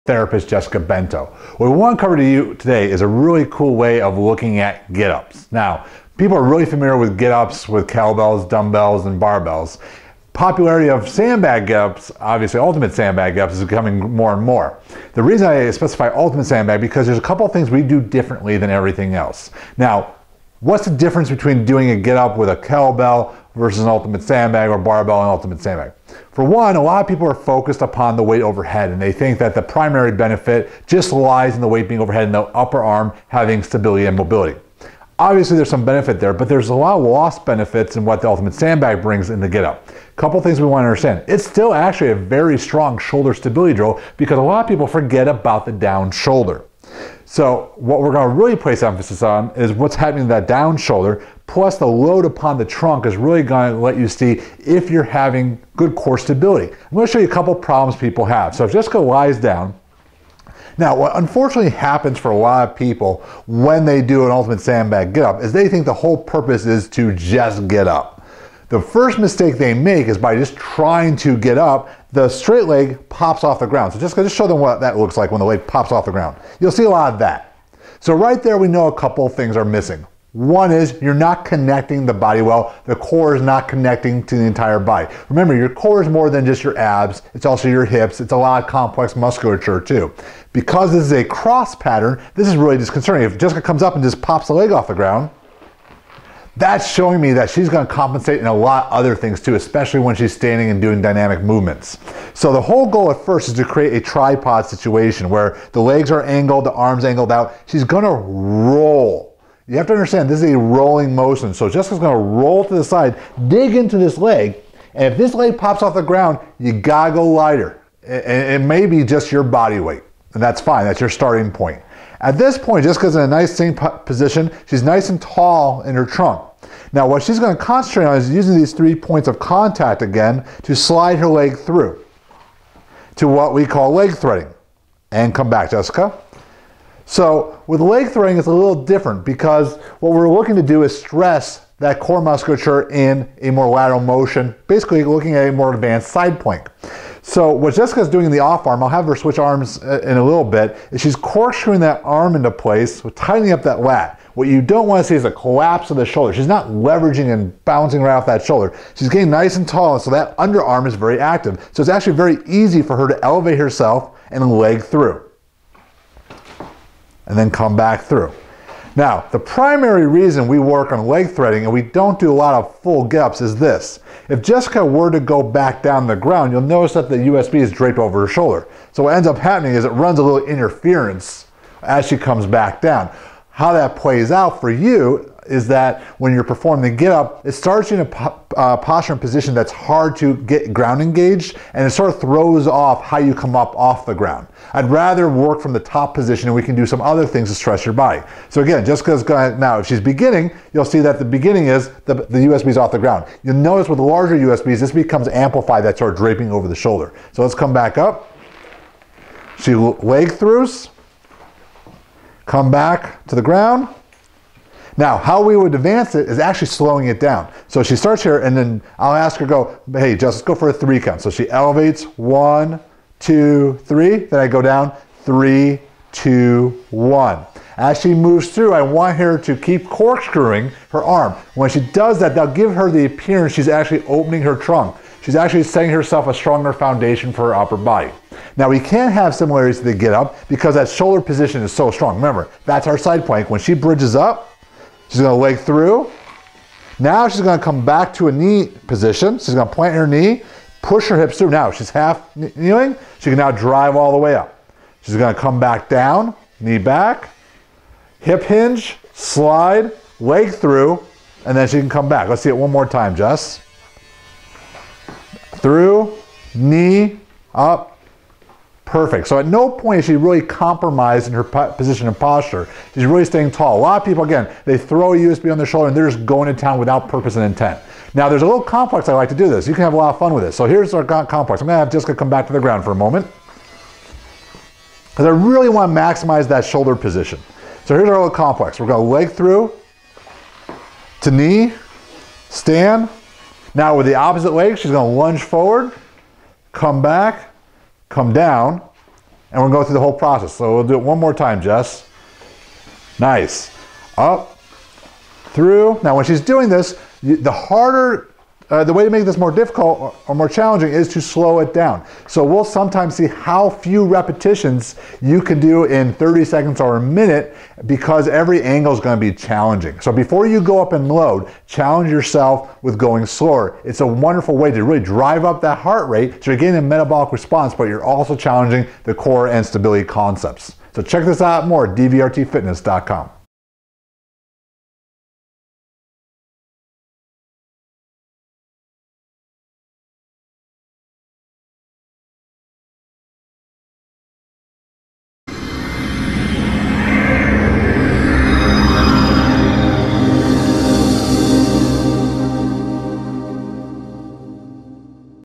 therapist Jessica Bento. What we want to cover to you today is a really cool way of looking at get-ups. Now, people are really familiar with get-ups with kettlebells, dumbbells, and barbells. Popularity of sandbag get-ups, obviously ultimate sandbag get-ups, is becoming more and more. The reason I specify ultimate sandbag because there's a couple of things we do differently than everything else. Now, what's the difference between doing a get-up with a kettlebell versus an ultimate sandbag or barbell and ultimate sandbag? For one, a lot of people are focused upon the weight overhead and they think that the primary benefit just lies in the weight being overhead and the upper arm having stability and mobility. Obviously there's some benefit there, but there's a lot of lost benefits in what the ultimate sandbag brings in the get-up. A couple things we want to understand. It's still actually a very strong shoulder stability drill because a lot of people forget about the down shoulder. So what we're going to really place emphasis on is what's happening to that down shoulder, plus the load upon the trunk is really going to let you see if you're having good core stability. I'm going to show you a couple problems people have. So if Jessica lies down, now what unfortunately happens for a lot of people when they do an ultimate sandbag get up is they think the whole purpose is to just get up. The first mistake they make is by just trying to get up, the straight leg pops off the ground. So just show them what that looks like when the leg pops off the ground. You'll see a lot of that. So right there we know a couple of things are missing. One is you're not connecting the body well. The core is not connecting to the entire body. Remember, your core is more than just your abs. It's also your hips. It's a lot of complex musculature too. Because this is a cross pattern, this is really disconcerting. If Jessica comes up and just pops the leg off the ground, that's showing me that she's going to compensate in a lot of other things too, especially when she's standing and doing dynamic movements. So the whole goal at first is to create a tripod situation where the legs are angled, the arms angled out. She's going to roll. You have to understand this is a rolling motion. So Jessica's going to roll to the side, dig into this leg, and if this leg pops off the ground, you gotta go lighter. It may be just your body weight, and that's fine. That's your starting point. At this point, Jessica's in a nice same position. She's nice and tall in her trunk. Now what she's going to concentrate on is using these 3 points of contact again to slide her leg through to what we call leg threading. And come back, Jessica. So with leg threading it's a little different because what we're looking to do is stress that core musculature in a more lateral motion, basically looking at a more advanced side plank. So what Jessica's doing in the off arm, I'll have her switch arms in a little bit, is she's corkscrewing that arm into place, tightening up that lat. What you don't want to see is a collapse of the shoulder. She's not leveraging and bouncing right off that shoulder. She's getting nice and tall, and so that underarm is very active. So it's actually very easy for her to elevate herself and leg through. And then come back through. Now, the primary reason we work on leg threading and we don't do a lot of full get-ups is this. If Jessica were to go back down the ground, you'll notice that the USB is draped over her shoulder. So what ends up happening is it runs a little interference as she comes back down. How that plays out for you is that when you're performing the get-up, it starts you in a posture and position that's hard to get ground engaged, and it sort of throws off how you come up off the ground. I'd rather work from the top position and we can do some other things to stress your body. So again, Jessica's going, now if she's beginning, you'll see that the beginning is the USB's off the ground. You'll notice with the larger USBs, this becomes amplified, that sort of draping over the shoulder. So let's come back up. She leg throughs, come back to the ground. Now, how we would advance it is actually slowing it down. So she starts here, and then I'll ask her, go, hey, just let's go for a 3 count. So she elevates, 1, 2, 3. Then I go down, 3, 2, 1. As she moves through, I want her to keep corkscrewing her arm. When she does that, that'll give her the appearance she's actually opening her trunk. She's actually setting herself a stronger foundation for her upper body. Now we can't have similarities to the get up because that shoulder position is so strong. Remember, that's our side plank. When she bridges up, she's going to leg through. Now she's going to come back to a knee position. She's going to plant her knee, push her hips through. Now she's half kneeling. She can now drive all the way up. She's going to come back down, knee back, hip hinge, slide, leg through, and then she can come back. Let's see it one more time, Jess. Through, knee, up. Perfect. So at no point is she really compromised in her position and posture. She's really staying tall. A lot of people, again, they throw a USB on their shoulder and they're just going to town without purpose and intent. Now there's a little complex I like to do this. You can have a lot of fun with this. So here's our complex. I'm going to have Jessica come back to the ground for a moment, because I really want to maximize that shoulder position. So here's our little complex. We're going to leg through to knee, stand. Now with the opposite leg, she's going to lunge forward, come back, come down, And we'll go through the whole process. So we'll do it one more time, Jess. Nice. Up, through. Now when she's doing this, the way to make this more difficult or more challenging is to slow it down. So we'll sometimes see how few repetitions you can do in 30 seconds or a minute because every angle is going to be challenging. So before you go up and load, challenge yourself with going slower. It's a wonderful way to really drive up that heart rate so you're getting a metabolic response, but you're also challenging the core and stability concepts. So check this out more at dvrtfitness.com.